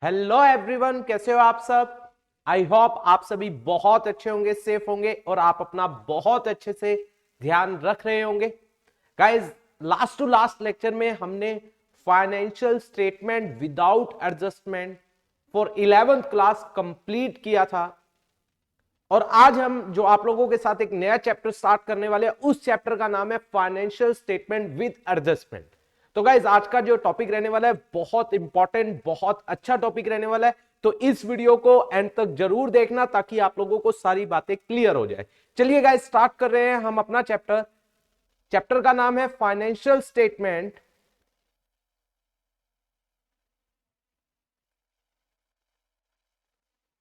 Hello everyone, कैसे हो आप सब। आई होप आप सभी बहुत अच्छे होंगे, सेफ होंगे और आप अपना बहुत अच्छे से ध्यान रख रहे होंगे। Guys, last to last lecture में हमने financial statement without adjustment for 11th class complete किया था और आज हम जो आप लोगों के साथ एक नया चैप्टर स्टार्ट करने वाले हैं, उस चैप्टर का नाम है फाइनेंशियल स्टेटमेंट विद एडजस्टमेंट। तो गाइज, आज का जो टॉपिक रहने वाला है बहुत इंपॉर्टेंट, बहुत अच्छा टॉपिक रहने वाला है। तो इस वीडियो को एंड तक जरूर देखना ताकि आप लोगों को सारी बातें क्लियर हो जाए। चलिए गाइज, स्टार्ट कर रहे हैं हम अपना चैप्टर। चैप्टर का नाम है financial statement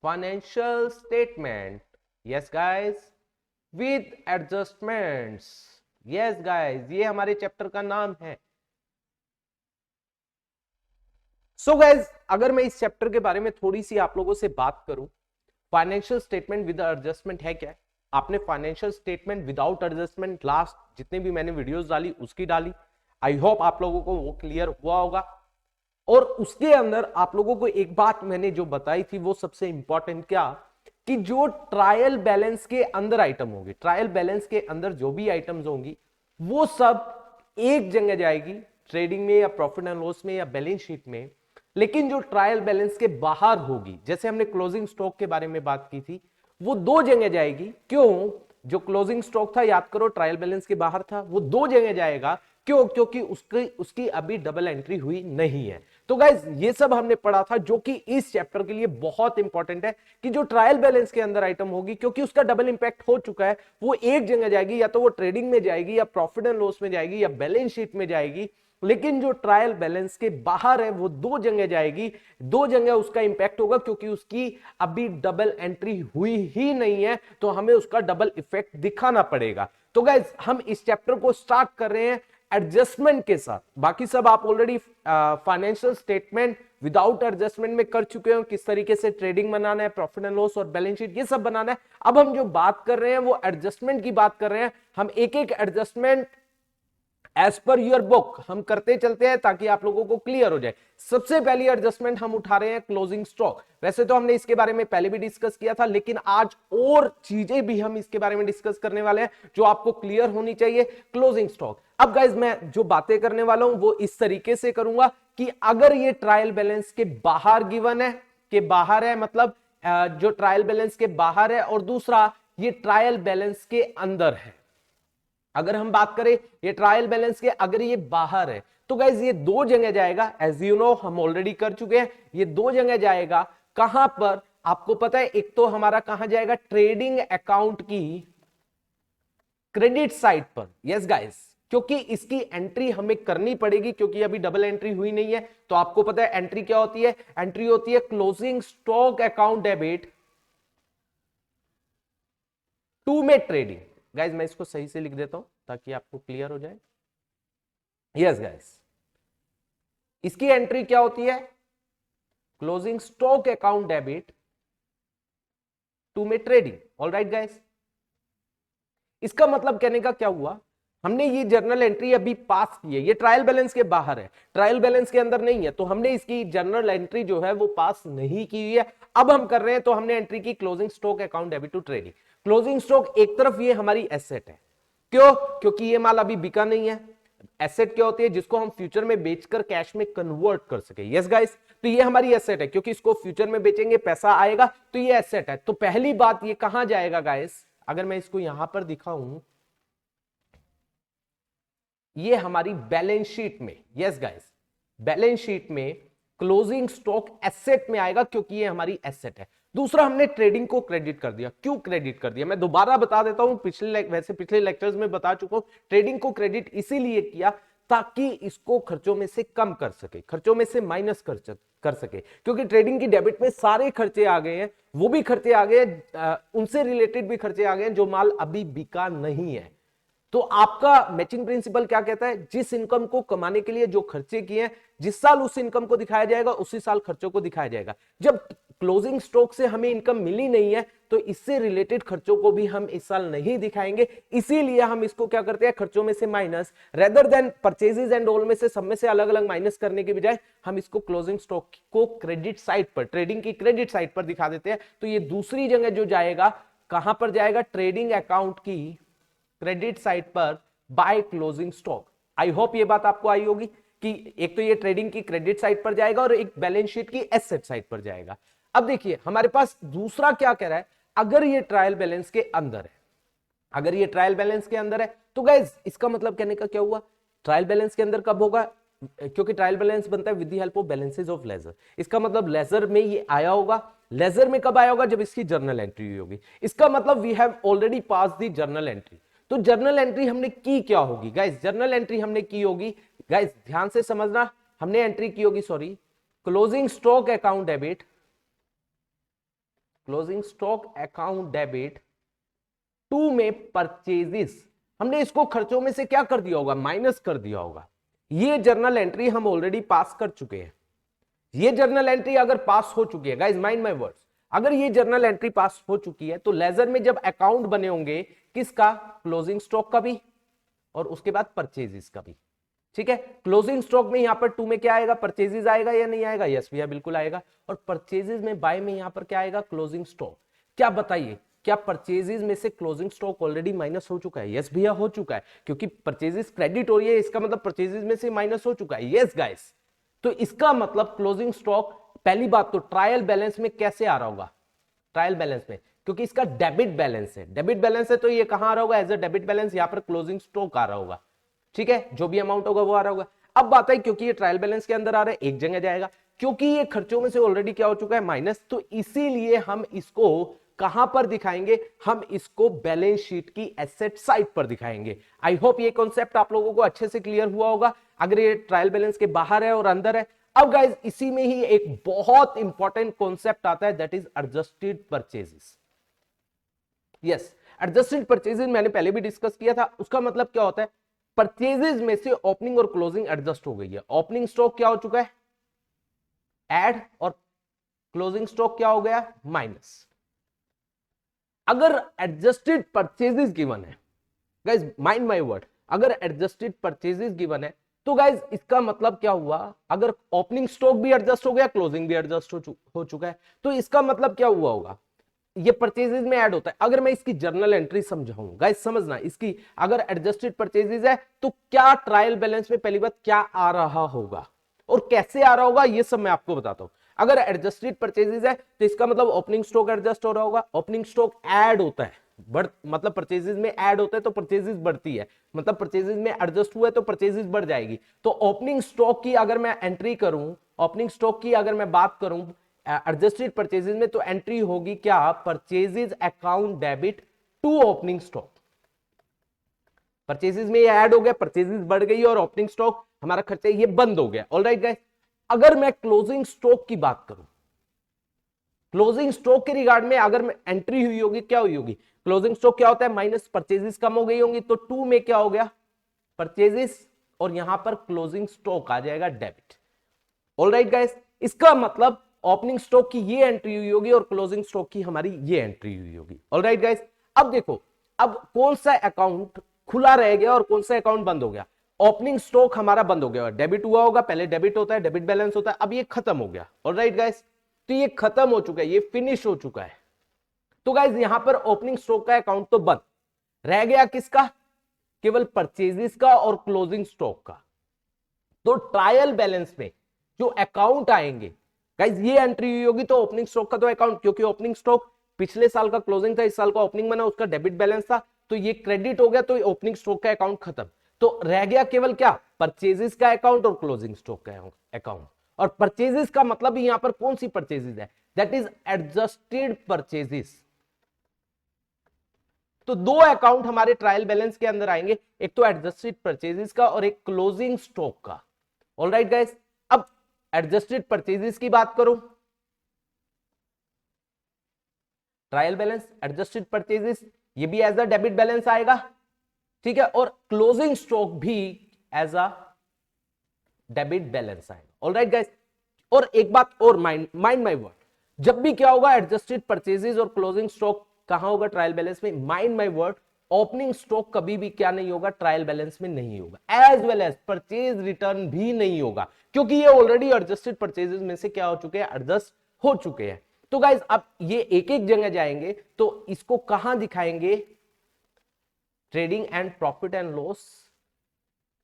financial statement yes guys with adjustments. Yes guys, ये हमारे चैप्टर का नाम है। सो गाइज, अगर मैं इस चैप्टर के बारे में थोड़ी सी आप लोगों से बात करूं, फाइनेंशियल स्टेटमेंट विद एडजस्टमेंट है क्या। आपने financial statement without adjustment last जितने भी मैंने वीडियोस डाली उसकी डाली। आई होप आप लोगों को वो क्लियर हुआ होगा। और उसके अंदर आप लोगों को एक बात मैंने जो बताई थी वो सबसे इंपॉर्टेंट, क्या कि जो ट्रायल बैलेंस के अंदर आइटम होंगे, ट्रायल बैलेंस के अंदर जो भी आइटम्स होंगी वो सब एक जगह जाएगी, ट्रेडिंग में या प्रॉफिट एंड लॉस में या बैलेंस शीट में। लेकिन जो ट्रायल बैलेंस के बाहर होगी, जैसे हमने क्लोजिंग स्टॉक के बारे में बात की थी, वो दो जगह जाएगी। क्यों? जो क्लोजिंग स्टॉक था, याद करो, ट्रायल बैलेंस के बाहर था, वो दो जगह जाएगा। क्यों? क्योंकि उसकी अभी डबल एंट्री हुई नहीं है। तो गाइज, ये सब हमने पढ़ा था जो कि इस चैप्टर के लिए बहुत इंपॉर्टेंट है कि जो ट्रायल बैलेंस के अंदर आइटम होगी, क्योंकि उसका डबल इंपैक्ट हो चुका है, वो एक जगह जाएगी, या तो वो ट्रेडिंग में जाएगी या प्रॉफिट एंड लॉस में जाएगी या बैलेंस शीट में जाएगी। लेकिन जो ट्रायल बैलेंस के बाहर है वो दो जगह जाएगी, दो जगह उसका इंपैक्ट होगा, क्योंकि उसकी अभी डबल एंट्री हुई ही नहीं है, तो हमें उसका डबल इफेक्ट दिखाना पड़ेगा। तो गाइज, हम इस चैप्टर को स्टार्ट कर रहे हैं एडजस्टमेंट के साथ। बाकी सब आप already financial statement without adjustment में कर चुके हो, किस तरीके से ट्रेडिंग बनाना है, प्रॉफिट एंड लॉस और बैलेंस शीट, ये सब बनाना है। अब हम जो बात कर रहे हैं वो एडजस्टमेंट की बात कर रहे हैं। हम एक एक adjustment as per your book हम करते चलते हैं ताकि आप लोगों को क्लियर हो जाए। सबसे पहली एडजस्टमेंट हम उठा रहे हैं क्लोजिंग स्टॉक। वैसे तो हमने इसके बारे में पहले भी डिस्कस किया था, लेकिन आज और चीजें भी हम इसके बारे में डिस्कस करने वाले हैं जो आपको क्लियर होनी चाहिए। क्लोजिंग स्टॉक, अब गाइज मैं जो बातें करने वाला हूं वो इस तरीके से करूंगा कि अगर ये ट्रायल बैलेंस के बाहर गिवन है, के बाहर है मतलब जो ट्रायल बैलेंस के बाहर है, और दूसरा ये ट्रायल बैलेंस के अंदर है। अगर हम बात करें ये ट्रायल बैलेंस के, अगर ये बाहर है तो गाइज ये दो जगह जाएगा। एज यू नो, हम ऑलरेडी कर चुके हैं, ये दो जगह जाएगा। कहां पर? आपको पता है, एक तो हमारा कहां जाएगा, ट्रेडिंग अकाउंट की क्रेडिट साइड पर। यस गाइज, क्योंकि इसकी एंट्री हमें करनी पड़ेगी, क्योंकि अभी डबल एंट्री हुई नहीं है। तो आपको पता है एंट्री क्या होती है, एंट्री होती है closing stock account debit to में ट्रेडिंग। गाइज मैं इसको सही से लिख देता हूं ताकि आपको क्लियर हो जाए। यस गाइज, इसकी एंट्री क्या होती है, closing stock account debit to में ट्रेडिंग। ऑलराइट गाइज, इसका मतलब कहने का क्या हुआ, हमने ये जर्नल एंट्री अभी पास की है, ये ट्रायल बैलेंस के बाहर है, ट्रायल बैलेंस के अंदर नहीं है, तो हमने इसकी जर्नल एंट्री जो है वो पास नहीं की हुई है। अब हम कर रहे हैं, तो हमने एंट्री की closing stock account debit to trading. Closing stock एक तरफ ये हमारी एसेट है। क्यों? क्योंकि ये माल अभी बिका नहीं है। एसेट क्या होती है, जिसको हम फ्यूचर में बेचकर कैश में कन्वर्ट कर सके। यस गाइस, तो ये हमारी एसेट है, क्योंकि इसको फ्यूचर में बेचेंगे, पैसा आएगा, तो ये एसेट है। तो पहली बात, ये कहां जाएगा गाइस, अगर मैं इसको यहां पर दिखाऊं, ये हमारी बैलेंस शीट में। यस गाइस, बैलेंस शीट में क्लोजिंग स्टॉक एसेट में आएगा, क्योंकि ये हमारी एसेट है। दूसरा, हमने ट्रेडिंग को क्रेडिट कर दिया। क्यों क्रेडिट कर दिया, मैं दोबारा बता देता हूं, पिछले लेक्चर्स में बता चुका हूं। ट्रेडिंग को क्रेडिट इसीलिए किया ताकि इसको खर्चों में से कम कर सके, खर्चों में से माइनस कर सके, क्योंकि ट्रेडिंग की डेबिट में सारे खर्चे आ गए हैं, वो भी खर्चे आ गए, उनसे रिलेटेड भी खर्चे आ गए हैं जो माल अभी बिका नहीं है। तो आपका मैचिंग प्रिंसिपल क्या कहता है, जिस इनकम को कमाने के लिए जो खर्चे किए हैं, जिस साल उस इनकम को दिखाया जाएगा उसी साल खर्चों को दिखाया जाएगा। जब क्लोजिंग स्टॉक से हमें इनकम मिली नहीं है तो इससे रिलेटेड खर्चों को भी हम इस साल नहीं दिखाएंगे, इसीलिए हम इसको क्या करते हैं, खर्चों में से minus, rather than purchases and all में से सब में से अलग अलग माइनस करने के बजाय हम इसको क्लोजिंग स्टॉक को क्रेडिट साइड पर, ट्रेडिंग की क्रेडिट साइड पर दिखा देते हैं। तो ये दूसरी जगह जो जाएगा, कहां पर जाएगा, ट्रेडिंग अकाउंट की क्रेडिट साइड पर by closing stock. I hope ये बात आपको आई होगी कि एक तो ये ट्रेडिंग की क्रेडिट साइड पर जाएगा और एक बैलेंस शीट की एसेट साइड पर जाएगा। अब देखिए हमारे पास दूसरा क्या कह रहा है, अगर ये ट्रायल बैलेंस के अंदर है, अगर ये ट्रायल बैलेंस के अंदर है तो गाइज इसका मतलब कहने का क्या हुआ, ट्रायल बैलेंस के अंदर कब होगा, क्योंकि ट्रायल बैलेंस बनता है with the help of balances of ledger, इसका मतलब लेजर में ये आया होगा। लेजर में कब आया होगा, जब इसकी जर्नल एंट्री हुई होगी। इसका मतलब we have already pass the journal entry. तो जर्नल एंट्री हमने की क्या होगी गाइज, जर्नल एंट्री हमने की होगी, गाइज ध्यान से समझना, हमने एंट्री की होगी, sorry, closing stock account debit, closing stock account debit to में परचेजेस, हमने इसको खर्चों में से क्या कर दिया होगा, माइनस कर दिया होगा। ये जर्नल एंट्री हम ऑलरेडी पास कर चुके हैं। ये जर्नल एंट्री अगर पास हो चुकी है, गाइज माइंड माय वर्ड्स, अगर ये जर्नल एंट्री पास हो चुकी है तो लेजर में जब अकाउंट बने होंगे, किसका, क्लोजिंग स्टॉक का भी और उसके बाद परचेजेस का भी, ठीक है। क्लोजिंग स्टॉक में यहां पर टू में क्या आएगा, परचेजेस आएगा या नहीं आएगा, यस भैया बिल्कुल आएगा। और परचेजेस में बाय में यहां पर क्या आएगा, क्लोजिंग स्टॉक। क्या बताइए, क्या परचेजेस में से क्लोजिंग स्टॉक ऑलरेडी माइनस हो चुका है, यस भैया हो चुका है, क्योंकि परचेजेस क्रेडिट हो रही है, इसका मतलब परचेजेस में से माइनस हो चुका है, यस गाइस। तो इसका मतलब क्लोजिंग स्टॉक, पहली बात तो ट्रायल बैलेंस में कैसे आ रहा होगा, ट्रायल बैलेंस में, क्योंकि इसका डेबिट बैलेंस है, डेबिट बैलेंस है तो ये कहां आ रहा होगा, एज अ डेबिट बैलेंस, यहां पर क्लोजिंग स्टॉक आ रहा होगा, ठीक है, जो भी अमाउंट होगा वो आ रहा होगा। अब बात है, क्योंकि ये ट्रायल बैलेंस के अंदर आ रहा है, एक जगह जाएगा, क्योंकि ये खर्चों में से ऑलरेडी क्या हो चुका है, माइनस, तो इसीलिए हम इसको कहां पर दिखाएंगे, हम इसको बैलेंस शीट की एसेट साइड पर दिखाएंगे। आई होप ये कॉन्सेप्ट आप लोगों को अच्छे से क्लियर हुआ होगा, अगर ये ट्रायल बैलेंस के बाहर है और अंदर है। अब गाइज इसी में ही एक बहुत इंपॉर्टेंट कॉन्सेप्ट आता है, that is adjusted purchases. Yes, adjusted purchases मैंने पहले भी डिस्कस किया था, उसका मतलब क्या होता है, परचेजेस में से ओपनिंग और क्लोजिंग एडजस्ट हो गई है, ओपनिंग स्टॉक क्या हो चुका है, ऐड, और क्लोजिंग स्टॉक क्या हो गया, माइनस। अगर एडजस्टेड परचेजेस गिवन है, गाइज माइंड माय वर्ड, अगर एडजस्टेड परचेजेस गिवन है तो गाइज इसका मतलब क्या हुआ, अगर ओपनिंग स्टॉक भी एडजस्ट हो गया, क्लोजिंग भी एडजस्ट हो चुका है, तो इसका मतलब क्या हुआ होगा, ये परचेजेस में ऐड होता है। अगर मैं इसकी जर्नल एंट्री समझाऊं, गाइज समझना, इसकी अगर एडजस्टेड परचेजेस है तो क्या ट्रायल बैलेंस में पहली बात क्या आ रहा होगा और कैसे आ रहा होगा, ये सब मैं आपको बताता हूं। अगर एडजस्टेड परचेजेस है तो इसका मतलब ओपनिंग स्टॉक एडजस्ट हो रहा होगा, ओपनिंग स्टॉक ऐड होता है, मतलब परचेजेस में ऐड होता है तो परचेजेस बढ़ती है, मतलब परचेजेस में एडजस्ट हुआ है तो परचेजेस बढ़ जाएगी। तो ओपनिंग स्टॉक की अगर मैं एंट्री करूं, ओपनिंग स्टॉक की अगर मैं बात करूं एडजस्टेड परचेजेस में, तो एंट्री होगी क्या, purchases account debit to opening stock. Purchases में ये ऐड हो गया, परचेजेस बढ़ गई और ओपनिंग स्टॉक हमारा खर्चा ये बंद हो गया। ऑलराइट गाइस, अगर मैं क्लोजिंग स्टॉक की बात करूं, क्लोजिंग स्टॉक के रिगार्ड में अगर मैं एंट्री हुई होगी, क्या हुई होगी, क्लोजिंग स्टॉक क्या होता है, माइनस, परचेजेस कम हो गई होंगी, तो टू में क्या हो गया, परचेजेस, और यहां पर क्लोजिंग स्टॉक आ जाएगा डेबिट। ऑलराइट गाइस, इसका मतलब ओपनिंग स्टॉक की ये एंट्री हुई होगी और क्लोजिंग स्टॉक की हमारी ये एंट्री हुई होगी। ऑलराइट गाइस, अब देखो, अब कौन सा अकाउंट खुला रह गया और कौन सा अकाउंट बंद हो गया, ओपनिंग स्टॉक हमारा बंद हो गया, डेबिट हुआ होगा, पहले डेबिट होता है, डेबिट बैलेंस होता है, अब ये खत्म हो गया। ऑलराइट गाइस, तो ये खत्म हो चुका है, ये फिनिश हो चुका है। तो गाइस यहां पर ओपनिंग स्टॉक का अकाउंट तो बंद रह गया, किसका, केवल परचेजेस का और क्लोजिंग स्टॉक का। तो ट्रायल बैलेंस में जो अकाउंट आएंगे गाइस, ये एंट्री हुई होगी तो ओपनिंग स्टॉक का तो अकाउंट, क्योंकि ओपनिंग स्टॉक पिछले साल का क्लोजिंग था, इस साल का ओपनिंग बना, उसका डेबिट बैलेंस था, तो ये क्रेडिट हो गया, तो ओपनिंग स्टॉक का अकाउंट खत्म। तो रह गया केवल क्या, परचेजेस का अकाउंट और क्लोजिंग स्टॉक का अकाउंट। और परचेजेस का मतलब यहां पर कौन सी परचेजेस है, दैट इज एडजस्टेड परचेजेस। तो दो अकाउंट हमारे ट्रायल बैलेंस के अंदर आएंगे, एक तो एडजस्टेड परचेजेस का और एक क्लोजिंग स्टॉक का। ऑलराइट गाइस, अब एडजस्टेड परचेजेस की बात करूं, ट्रायल बैलेंस, एडजस्टेड परचेजेस, ये भी एज अ डेबिट बैलेंस आएगा, ठीक है, और क्लोजिंग स्टॉक भी एज अ डेबिट बैलेंस आएगा। ऑलराइट गाइस, और एक बात और माइंड माय वर्ड, जब भी क्या होगा एडजस्टेड परचेजेस और क्लोजिंग स्टॉक कहां होगा ट्रायल बैलेंस में, mind my word, opening stock कभी भी क्या नहीं होगा ट्रायल बैलेंस में नहीं होगा, as well as purchase return भी नहीं होगा, क्योंकि ये ऑलरेडी एडजस्टेड परचेजेस में से क्या हो चुके हैं, एडजस्ट हो चुके हैं। तो गाइज अब ये एक एक जगह जाएंगे तो इसको कहां दिखाएंगे, trading and profit and loss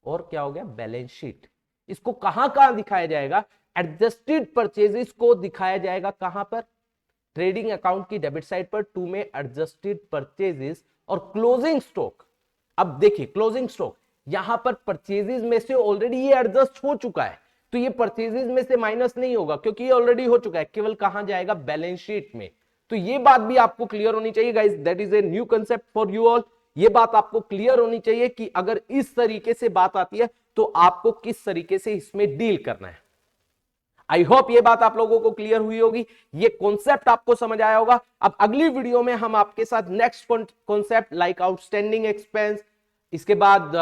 और क्या हो गया बैलेंस शीट, इसको कहां कहां दिखाया जाएगा, एडजस्टेड परचेजेस को दिखाया जाएगा कहां पर, ट्रेडिंग अकाउंट की डेबिट साइड पर, टू में एडजस्टेड परचेजेस और क्लोजिंग स्टॉक। अब देखिए क्लोजिंग स्टॉक यहां पर परचेजेस में से ऑलरेडी ये एडजस्ट हो चुका है, तो ये परचेजेस में से माइनस नहीं होगा क्योंकि ये ऑलरेडी हो चुका है, केवल कहां जाएगा बैलेंस शीट में। तो ये बात भी आपको क्लियर होनी चाहिए guys, that is a new concept for you all. ये बात आपको क्लियर होनी चाहिए कि अगर इस तरीके से बात आती है तो आपको किस तरीके से इसमें डील करना है। आई होप ये बात आप लोगों को क्लियर हुई होगी, ये कॉन्सेप्ट आपको समझ आया होगा। अब अगली वीडियो में हम आपके साथ next concept like outstanding expense, इसके बाद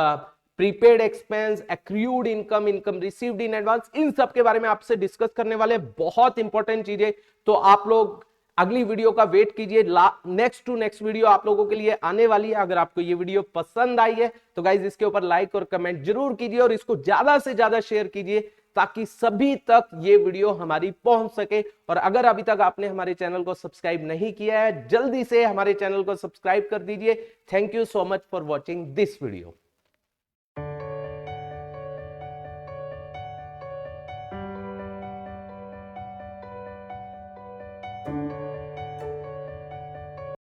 prepaid expense, accrued income, income received in advance, इन सब के बारे में आपसे डिस्कस करने वाले, बहुत इंपॉर्टेंट चीजें। तो आप लोग अगली वीडियो का वेट कीजिए, नेक्स्ट टू नेक्स्ट वीडियो आप लोगों के लिए आने वाली है। अगर आपको ये वीडियो पसंद आई है तो गाइज इसके ऊपर लाइक और कमेंट जरूर कीजिए और इसको ज्यादा से ज्यादा शेयर कीजिए ताकि सभी तक ये वीडियो हमारी पहुंच सके। और अगर अभी तक आपने हमारे चैनल को सब्सक्राइब नहीं किया है, जल्दी से हमारे चैनल को सब्सक्राइब कर दीजिए। Thank you so much for watching this video.